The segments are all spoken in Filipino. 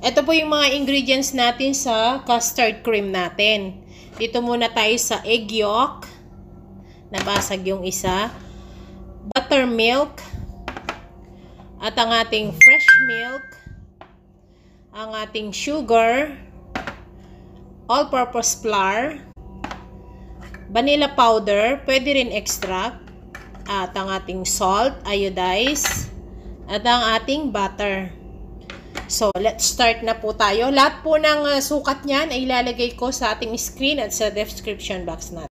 Ito po yung mga ingredients natin sa custard cream natin. Dito muna tayo sa egg yolk. Nabasag yung isa. Buttermilk. At ang ating fresh milk. Ang ating sugar. All-purpose flour. Vanilla powder. Pwede rin extract. At ang ating salt, iodized. At ang ating butter. So, let's start na po tayo. Lahat po ng sukat niyan ay ilalagay ko sa ating screen at sa description box natin.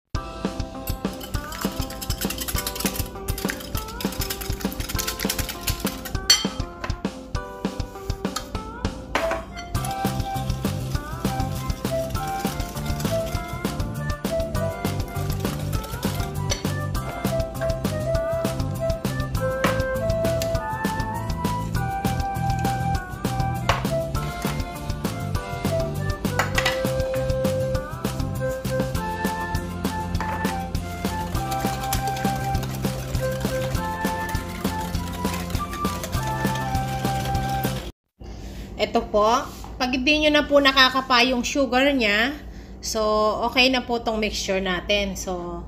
Ito po, pag hindi nyo na po nakakapa yung sugar niya, so okay na po tong mixture natin. So,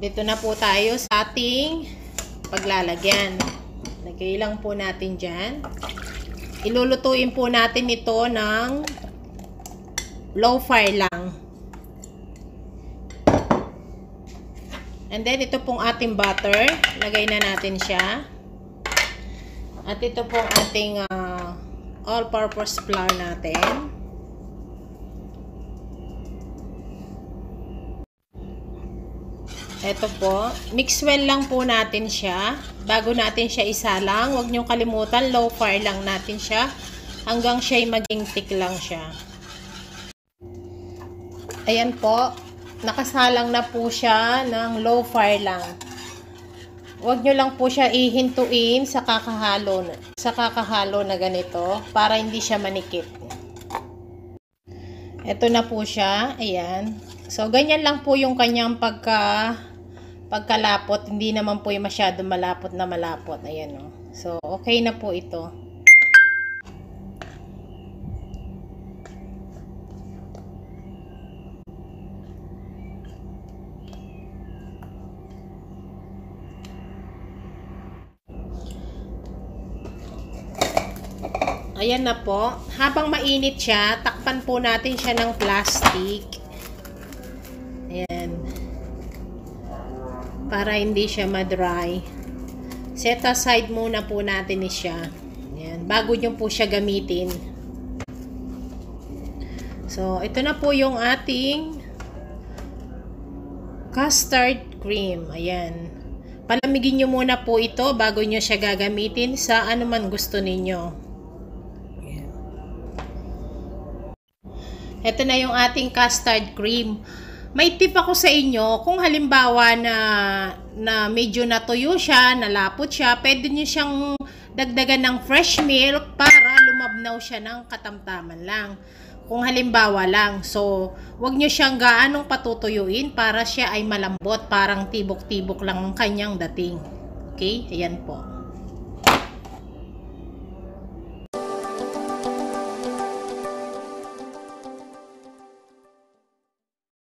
dito na po tayo sa ating paglalagyan. Lagay lang po natin dyan. Ilulutuin po natin ito ng low fire lang. And then, ito pong ating butter. Lagay na natin siya. At ito pong ating all-purpose flour natin. Ito po, mix well lang po natin siya. Bago natin siya isalang, huwag niyong kalimutan, low fire lang natin siya hanggang siya'y maging thick lang siya. Ayan po, nakasalang na po siya ng low fire lang. Huwag nyo lang po siya ihintuin sa kakahalo na ganito para hindi siya manikip. Ito na po siya. Ayan. So, ganyan lang po yung kanyang pagkalapot. Hindi naman po yung masyado malapot na malapot. Ayan o. So, okay na po ito. Ayan na po. Habang mainit siya, takpan po natin siya ng plastic. Ayan. Para hindi siya ma-dry. Set aside muna po natin siya. Ayan. Bago nyo po siya gamitin. So, ito na po yung ating custard cream. Ayan. Palamigin nyo muna po ito bago nyo siya gagamitin sa anuman gusto ninyo. Ito na yung ating custard cream. May tip ako sa inyo, kung halimbawa na medyo natuyo siya, nalapot siya, pwede nyo siyang dagdagan ng fresh milk para lumabnaw siya ng katamtaman lang. Kung halimbawa lang. So, wag nyo siyang gaanong patutuyuin para siya ay malambot, parang tibok-tibok lang ang kanyang dating. Okay? Ayan po.